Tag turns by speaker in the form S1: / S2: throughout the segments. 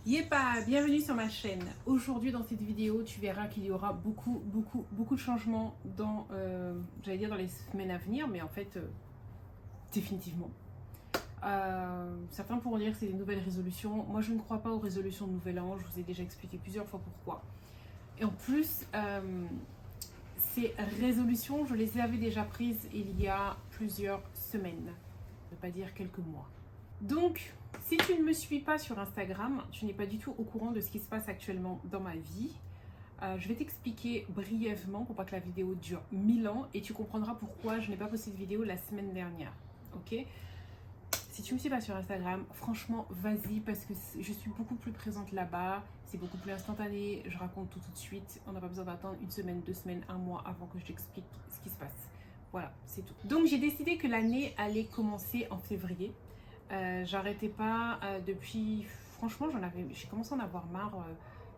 S1: Yépa, bienvenue sur ma chaîne. Aujourd'hui dans cette vidéo, tu verras qu'il y aura beaucoup de changements dans, j'allais dire dans les semaines à venir, mais en fait, définitivement. Certains pourront dire que c'est des nouvelles résolutions. Moi, je ne crois pas aux résolutions de nouvel an. Je vous ai déjà expliqué plusieurs fois pourquoi. Et en plus, ces résolutions, je les avais déjà prises il y a plusieurs semaines, ne pas dire quelques mois. Donc, si tu ne me suis pas sur Instagram, tu n'es pas du tout au courant de ce qui se passe actuellement dans ma vie. Je vais t'expliquer brièvement pour pas que la vidéo dure 1000 ans et tu comprendras pourquoi je n'ai pas posté de vidéo la semaine dernière. Ok? Si tu ne me suis pas sur Instagram, franchement, vas-y parce que je suis beaucoup plus présente là-bas. C'est beaucoup plus instantané. Je raconte tout de suite. On n'a pas besoin d'attendre une semaine, 2 semaines, un mois avant que je t'explique ce qui se passe. Voilà, c'est tout. Donc, j'ai décidé que l'année allait commencer en février. J'arrêtais pas depuis, franchement j'ai commencé à en avoir marre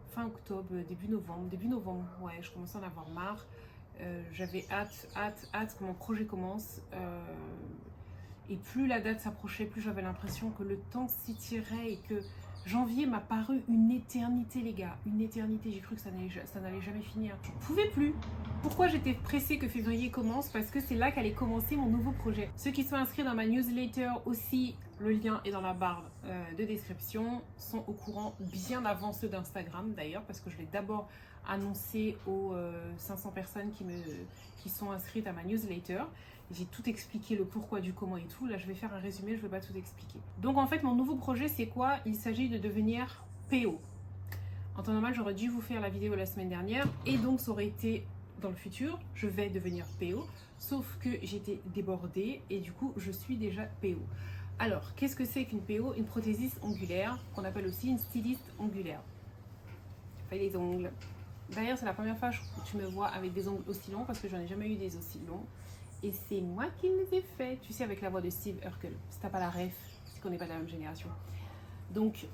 S1: fin octobre, début novembre, ouais, je commençais à en avoir marre. J'avais hâte que mon projet commence et plus la date s'approchait, plus j'avais l'impression que le temps s'étirait et que janvier m'a paru une éternité, les gars, une éternité. J'ai cru que ça n'allait jamais finir. Je ne pouvais plus. Pourquoi j'étais pressée que février commence? Parce que c'est là qu'allait commencer mon nouveau projet. Ceux qui sont inscrits dans ma newsletter aussi, le lien est dans la barre de description, sont au courant bien avant ceux d'Instagram d'ailleurs, parce que je l'ai d'abord annoncé aux 500 personnes qui sont inscrites à ma newsletter. J'ai tout expliqué, le pourquoi, du comment et tout. Là, je vais faire un résumé, je ne vais pas tout expliquer. Donc, en fait, mon nouveau projet, c'est quoi? Il s'agit de devenir PO. En temps normal, j'aurais dû vous faire la vidéo la semaine dernière. Et donc, ça aurait été dans le futur. Je vais devenir PO. Sauf que j'étais débordée. Et du coup, je suis déjà PO. Alors, qu'est-ce que c'est qu'une PO? Une prothésiste ongulaire, qu'on appelle aussi une styliste ongulaire. Je fais les ongles. D'ailleurs, c'est la première fois que tu me vois avec des ongles aussi longs. Parce que j'en ai jamais eu des aussi longs. Et c'est moi qui les ai faits, tu sais, avec la voix de Steve Urkel. Si t'as pas la ref, c'est qu'on n'est pas de la même génération. Donc,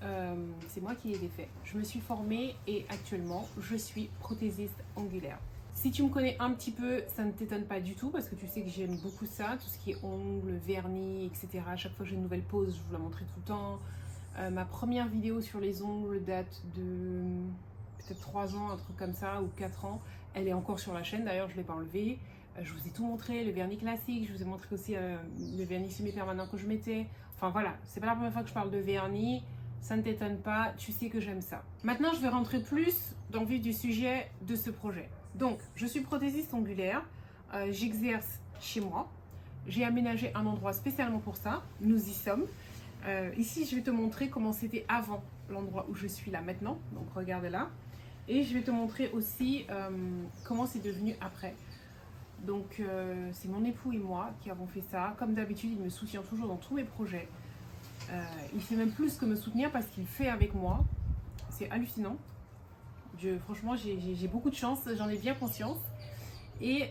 S1: c'est moi qui les ai faits. Je me suis formée et actuellement, je suis prothésiste ongulaire. Si tu me connais un petit peu, ça ne t'étonne pas du tout parce que tu sais que j'aime beaucoup ça, tout ce qui est ongles, vernis, etc. À chaque fois que j'ai une nouvelle pose, je vous la montrer tout le temps. Ma première vidéo sur les ongles date de peut-être 3 ans, un truc comme ça, ou 4 ans. Elle est encore sur la chaîne, d'ailleurs, je ne l'ai pas enlevée. Je vous ai tout montré, le vernis classique, je vous ai montré aussi le vernis semi-permanent que je mettais. Enfin voilà, c'est pas la première fois que je parle de vernis, ça ne t'étonne pas, tu sais que j'aime ça. Maintenant, je vais rentrer plus dans le vif du sujet de ce projet. Donc, je suis prothésiste ongulaire, j'exerce chez moi. J'ai aménagé un endroit spécialement pour ça, nous y sommes. Ici, je vais te montrer comment c'était avant l'endroit où je suis là maintenant. Donc, regarde là. Et je vais te montrer aussi comment c'est devenu après. Donc c'est mon époux et moi qui avons fait ça. Comme d'habitude, il me soutient toujours dans tous mes projets. Il fait même plus que me soutenir parce qu'il fait avec moi. C'est hallucinant. Franchement, j'ai beaucoup de chance, j'en ai bien conscience. Et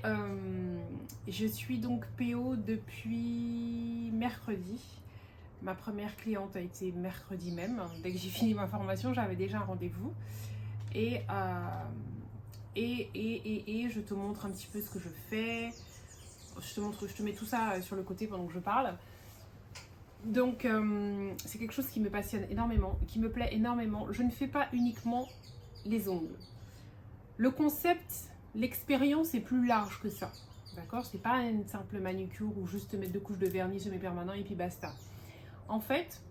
S1: je suis donc PO depuis mercredi. Ma première cliente a été mercredi même. Dès que j'ai fini ma formation, j'avais déjà un rendez-vous. Et je te montre un petit peu ce que je fais. Je te mets tout ça sur le côté pendant que je parle. Donc, c'est quelque chose qui me passionne énormément, qui me plaît énormément. Je ne fais pas uniquement les ongles. Le concept, l'expérience est plus large que ça. D'accord? C'est pas une simple manucure ou juste mettre 2 couches de vernis semi-permanent et puis basta. En fait,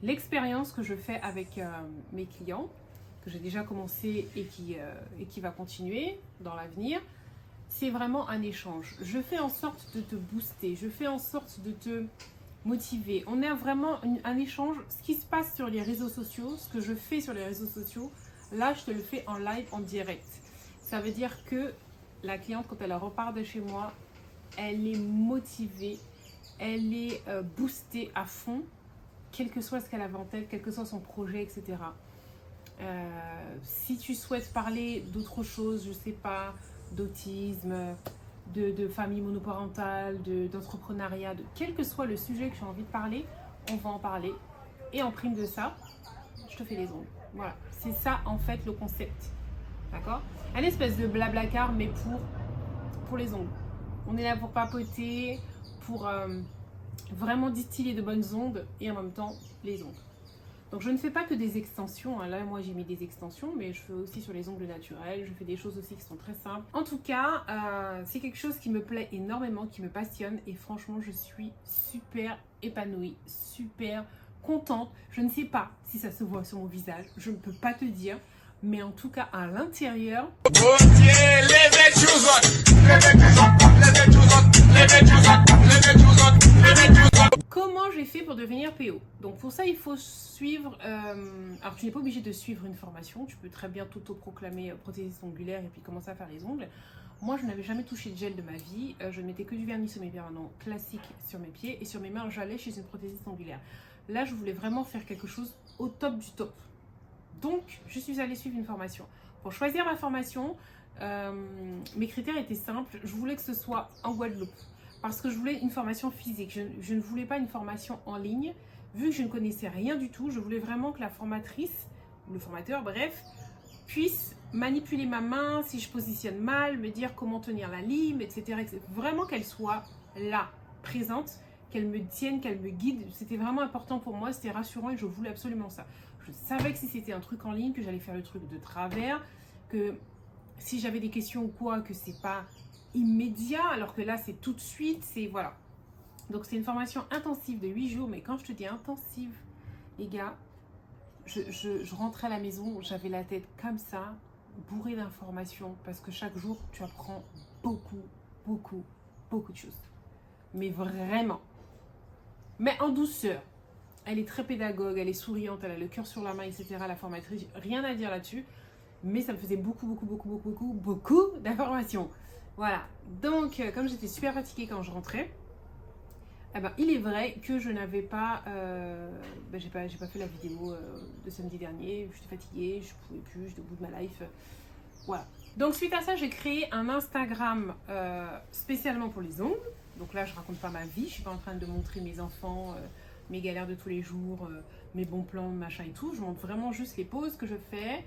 S1: l'expérience que je fais avec mes clients, que j'ai déjà commencé et qui va continuer dans l'avenir, c'est vraiment un échange. Je fais en sorte de te booster, je fais en sorte de te motiver. On a vraiment un échange. Ce qui se passe sur les réseaux sociaux, ce que je fais sur les réseaux sociaux, là je te le fais en live, en direct. Ça veut dire que la cliente, quand elle repart de chez moi, elle est motivée, elle est boostée à fond, quel que soit ce qu'elle avait en tête, quel que soit son projet, etc. Si tu souhaites parler d'autre chose, je sais pas, d'autisme, de famille monoparentale, d'entrepreneuriat, quel que soit le sujet que tu as envie de parler, on va en parler. Et en prime de ça, je te fais les ongles. Voilà, c'est ça en fait le concept. D'accord? Un espèce de blablacar, mais pour les ongles. On est là pour papoter, pour vraiment distiller de bonnes ondes et en même temps les ongles. Donc je ne fais pas que des extensions, hein. Là moi j'ai mis des extensions, mais je fais aussi sur les ongles naturels, je fais des choses aussi qui sont très simples. En tout cas, c'est quelque chose qui me plaît énormément, qui me passionne et franchement je suis super épanouie, super contente. Je ne sais pas si ça se voit sur mon visage, je ne peux pas te dire, mais en tout cas à l'intérieur... Comment j'ai fait pour devenir PO? Donc pour ça il faut suivre, alors tu n'es pas obligé de suivre une formation, tu peux très bien t'auto-proclamer prothésiste ongulaire et puis commencer à faire les ongles. Moi je n'avais jamais touché de gel de ma vie, je ne mettais que du vernis sur mes pieds permanents classique sur mes pieds et sur mes mains j'allais chez une prothésiste ongulaire. Là je voulais vraiment faire quelque chose au top du top. Donc je suis allée suivre une formation. Pour choisir ma formation, mes critères étaient simples, je voulais que ce soit en Guadeloupe. Parce que je voulais une formation physique, je ne voulais pas une formation en ligne. Vu que je ne connaissais rien du tout, je voulais vraiment que la formatrice, ou le formateur, bref, puisse manipuler ma main, si je positionne mal, me dire comment tenir la lime, etc. etc. Vraiment qu'elle soit là, présente, qu'elle me tienne, qu'elle me guide. C'était vraiment important pour moi, c'était rassurant et je voulais absolument ça. Je savais que si c'était un truc en ligne, que j'allais faire le truc de travers, que si j'avais des questions ou quoi, que c'est pas immédiat, alors que là c'est tout de suite, c'est voilà. Donc c'est une formation intensive de 8 jours, mais quand je te dis intensive, les gars, je rentrais à la maison, j'avais la tête comme ça, bourrée d'informations, parce que chaque jour tu apprends beaucoup, beaucoup, beaucoup de choses. Mais vraiment. Mais en douceur. Elle est très pédagogue, elle est souriante, elle a le cœur sur la main, etc. La formatrice, rien à dire là-dessus. Mais ça me faisait beaucoup d'informations. Voilà, donc comme j'étais super fatiguée quand je rentrais, eh ben, il est vrai que je n'avais pas, j'ai pas fait la vidéo de samedi dernier, j'étais fatiguée, je pouvais plus, j'étais au bout de ma life, voilà. Donc suite à ça, j'ai créé un Instagram spécialement pour les ongles, donc là je raconte pas ma vie, je suis pas en train de montrer mes enfants, mes galères de tous les jours, mes bons plans, machin et tout, je montre vraiment juste les pauses que je fais.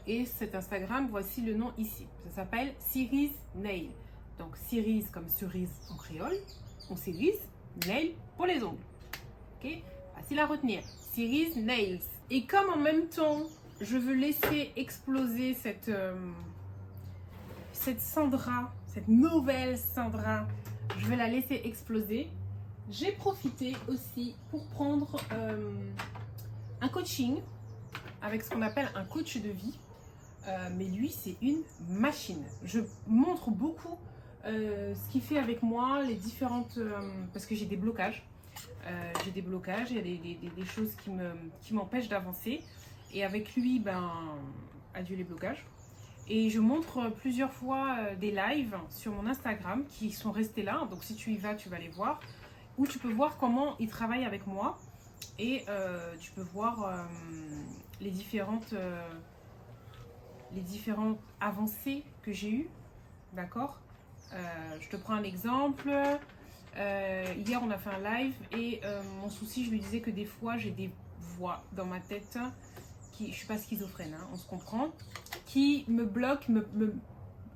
S1: Et cet Instagram, voici le nom ici. Ça s'appelle Cerise Nail. Donc cerise comme cerise en créole, on cerise, nail pour les ongles. Ok, facile à retenir. Cerise Nails. Et comme en même temps, je veux laisser exploser cette Sandra, cette nouvelle Sandra, je vais la laisser exploser. J'ai profité aussi pour prendre un coaching avec ce qu'on appelle un coach de vie, mais lui c'est une machine. Je montre beaucoup ce qu'il fait avec moi, les différentes, parce que j'ai des blocages, il y a des choses qui m'empêchent d'avancer, et avec lui, ben, adieu les blocages. Et je montre plusieurs fois des lives sur mon Instagram qui sont restés là, donc si tu y vas, tu vas les voir, où tu peux voir comment il travaille avec moi. Et tu peux voir les différentes avancées que j'ai eues, d'accord. Je te prends un exemple. Hier, on a fait un live et mon souci, je lui disais que des fois, j'ai des voix dans ma tête, je ne suis pas schizophrène, hein, on se comprend, qui me bloquent,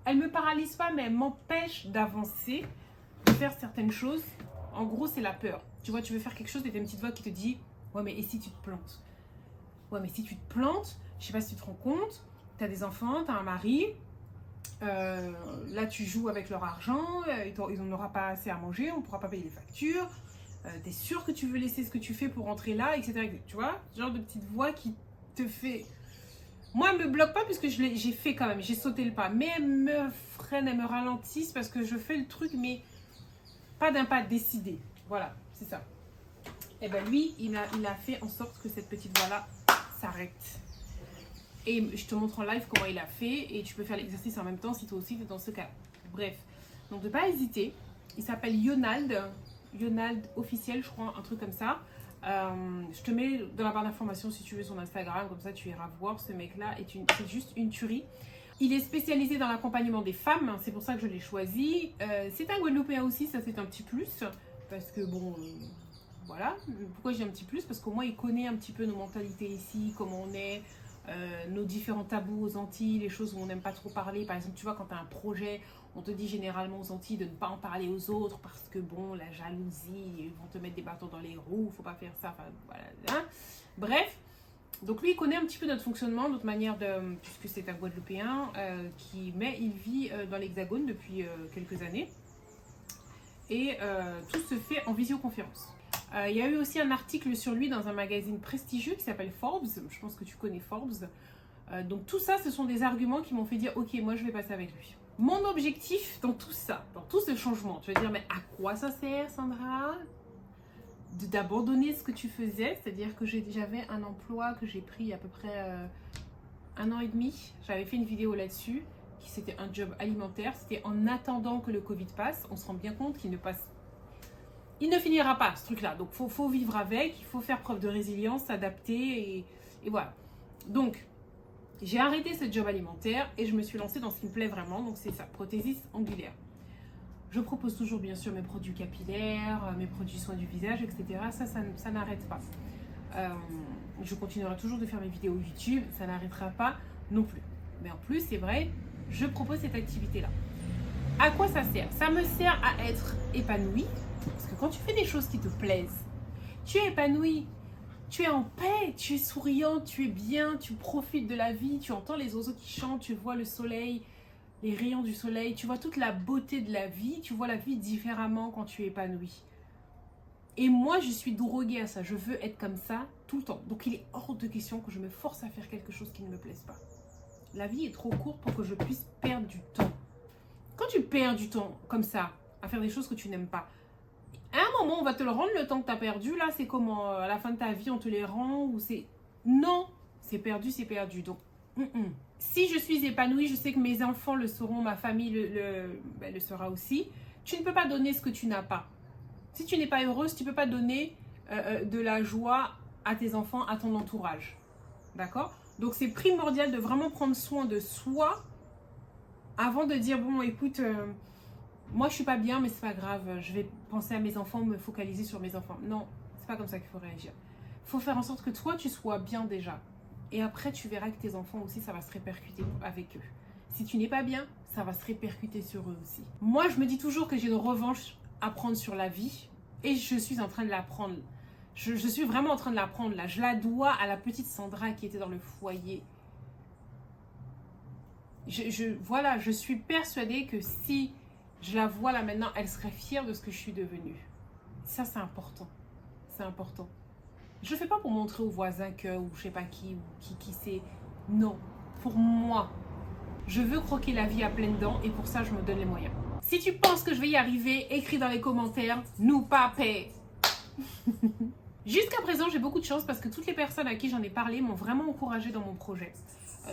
S1: elles ne me paralysent pas, mais elles m'empêchent d'avancer, de faire certaines choses. En gros, c'est la peur. Tu vois, tu veux faire quelque chose et tu as une petite voix qui te dit « Ouais, mais et si tu te plantes ?» Ouais, mais si tu te plantes, je sais pas si tu te rends compte, tu as des enfants, tu as un mari, là tu joues avec leur argent, ils n'auront pas assez à manger, on ne pourra pas payer les factures, tu es sûr que tu veux laisser ce que tu fais pour rentrer là, etc. Tu vois, ce genre de petite voix qui te fait... Moi, elle ne me bloque pas puisque j'ai fait quand même, j'ai sauté le pas, mais elle me freine, elle me ralentisse parce que je fais le truc, mais pas d'un pas décidé. Voilà, c'est ça. Et bien lui, il a fait en sorte que cette petite voix-là s'arrête. Et je te montre en live comment il a fait et tu peux faire l'exercice en même temps si toi aussi tu es dans ce cas. Bref, donc ne pas hésiter. Il s'appelle Yonald officiel, je crois, un truc comme ça. Je te mets dans la barre d'informations si tu veux son Instagram, comme ça tu iras voir. Ce mec-là c'est juste une tuerie. Il est spécialisé dans l'accompagnement des femmes, c'est pour ça que je l'ai choisi. C'est un Guadeloupéen aussi, ça c'est un petit plus, parce que bon, voilà. Pourquoi j'ai un petit plus? Parce qu'au moins il connaît un petit peu nos mentalités ici, comment on est, nos différents tabous aux Antilles, les choses où on n'aime pas trop parler. Par exemple, tu vois, quand tu as un projet, on te dit généralement aux Antilles de ne pas en parler aux autres parce que bon, la jalousie, ils vont te mettre des bâtons dans les roues, faut pas faire ça, enfin voilà. Hein. Bref, donc lui, il connaît un petit peu notre fonctionnement, notre manière de... Puisque c'est un Guadeloupéen, mais il vit dans l'Hexagone depuis quelques années. Et tout se fait en visioconférence. Il y a eu aussi un article sur lui dans un magazine prestigieux qui s'appelle Forbes. Je pense que tu connais Forbes. Donc tout ça, ce sont des arguments qui m'ont fait dire « Ok, moi je vais passer avec lui ». Mon objectif dans tout ça, dans tout ce changement, tu vas dire « Mais à quoi ça sert, Sandra ?» D'abandonner ce que tu faisais, c'est-à-dire que j'avais un emploi que j'ai pris il y a à peu près 1 an et demi. J'avais fait une vidéo là-dessus, qui c'était un job alimentaire. C'était en attendant que le Covid passe. On se rend bien compte qu'il ne passe... Il ne finira pas, ce truc-là. Donc, il faut vivre avec, il faut faire preuve de résilience, s'adapter et voilà. Donc, j'ai arrêté ce job alimentaire et je me suis lancée dans ce qui me plaît vraiment. Donc, c'est ça, prothèse angulaire. Je propose toujours, bien sûr, mes produits capillaires, mes produits soins du visage, etc. Ça n'arrête pas. Je continuerai toujours de faire mes vidéos YouTube. Ça n'arrêtera pas non plus. Mais en plus, c'est vrai, je propose cette activité-là. À quoi ça sert? Ça me sert à être épanouie. Parce que quand tu fais des choses qui te plaisent, tu es épanoui, tu es en paix, tu es souriant, tu es bien, tu profites de la vie, tu entends les oiseaux qui chantent, tu vois le soleil, les rayons du soleil, tu vois toute la beauté de la vie, tu vois la vie différemment quand tu es épanoui. Et moi, je suis droguée à ça, je veux être comme ça tout le temps. Donc il est hors de question que je me force à faire quelque chose qui ne me plaise pas. La vie est trop courte pour que je puisse perdre du temps. Quand tu perds du temps comme ça, à faire des choses que tu n'aimes pas, à un moment, on va te le rendre le temps que tu as perdu. Là, c'est comment à la fin de ta vie, on te les rend ou c'est... Non, c'est perdu, c'est perdu. Donc, si je suis épanouie, je sais que mes enfants le seront, ma famille le sera aussi. Tu ne peux pas donner ce que tu n'as pas. Si tu n'es pas heureuse, tu ne peux pas donner de la joie à tes enfants, à ton entourage. D'accord? Donc, c'est primordial de vraiment prendre soin de soi avant de dire, bon, écoute... moi, je suis pas bien, mais c'est pas grave. Je vais penser à mes enfants, me focaliser sur mes enfants. Non, c'est pas comme ça qu'il faut réagir. Il faut faire en sorte que toi, tu sois bien déjà. Et après, tu verras que tes enfants aussi, ça va se répercuter avec eux. Si tu n'es pas bien, ça va se répercuter sur eux aussi. Moi, je me dis toujours que j'ai une revanche à prendre sur la vie. Et je suis en train de la prendre. Je suis vraiment en train de la prendre là. Je la dois à la petite Sandra qui était dans le foyer. Voilà, je suis persuadée que si... je la vois là maintenant, elle serait fière de ce que je suis devenue. Ça, c'est important. C'est important. Je ne fais pas pour montrer aux voisins que, ou je sais pas qui, ou qui c'est. Non, pour moi. Je veux croquer la vie à pleines dents et pour ça, je me donne les moyens. Si tu penses que je vais y arriver, écris dans les commentaires, nous pas paix. Jusqu'à présent, j'ai beaucoup de chance parce que toutes les personnes à qui j'en ai parlé m'ont vraiment encouragée dans mon projet.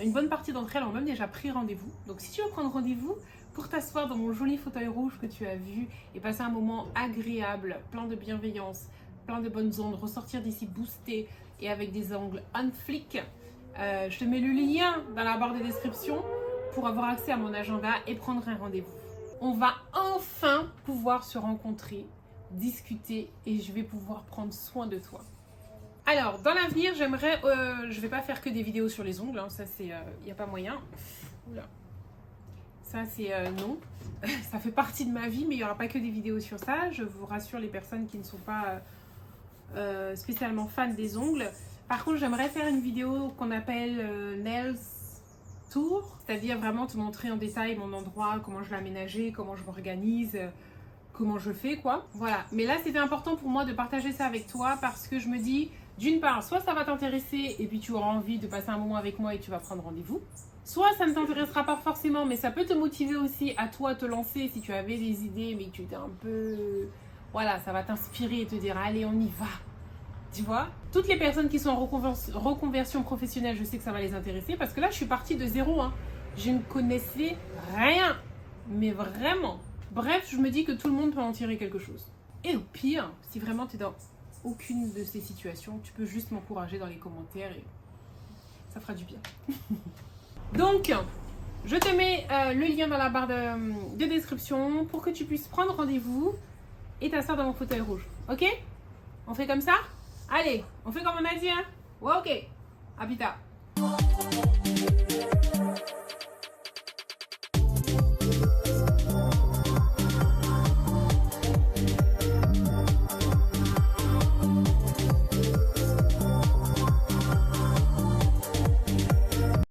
S1: Une bonne partie d'entre elles ont même déjà pris rendez-vous. Donc, si tu veux prendre rendez-vous, pour t'asseoir dans mon joli fauteuil rouge que tu as vu et passer un moment agréable, plein de bienveillance, plein de bonnes ondes, ressortir d'ici boosté et avec des angles on flic, je te mets le lien dans la barre de description pour avoir accès à mon agenda et prendre un rendez-vous. On va enfin pouvoir se rencontrer, discuter et je vais pouvoir prendre soin de toi. Alors, dans l'avenir, j'aimerais... je vais pas faire que des vidéos sur les ongles, hein, ça c'est... il n'y a pas moyen. Oula. Ça, c'est non. Ça fait partie de ma vie, mais il n'y aura pas que des vidéos sur ça. Je vous rassure les personnes qui ne sont pas spécialement fans des ongles. Par contre, j'aimerais faire une vidéo qu'on appelle Nails Tour. C'est-à-dire vraiment te montrer en détail mon endroit, comment je l'ai aménagé, comment je m'organise, comment je fais, quoi. Voilà. Mais là, c'était important pour moi de partager ça avec toi parce que je me dis, d'une part, soit ça va t'intéresser et puis tu auras envie de passer un moment avec moi et tu vas prendre rendez-vous. Soit ça ne t'intéressera pas forcément, mais ça peut te motiver aussi à toi te lancer si tu avais des idées, mais que tu étais un peu... Voilà, ça va t'inspirer et te dire, allez, on y va. Tu vois? Toutes les personnes qui sont en reconversion professionnelle, je sais que ça va les intéresser parce que là, je suis partie de zéro. Hein. Je ne connaissais rien, mais vraiment. Bref, je me dis que tout le monde peut en tirer quelque chose. Et au pire, si vraiment tu es dans aucune de ces situations, tu peux juste m'encourager dans les commentaires et ça fera du bien. Donc, je te mets le lien dans la barre de description pour que tu puisses prendre rendez-vous et t'asseoir dans mon fauteuil rouge. Ok? On fait comme ça? Allez, on fait comme on a dit, hein? Ouais, ok. À plus tard.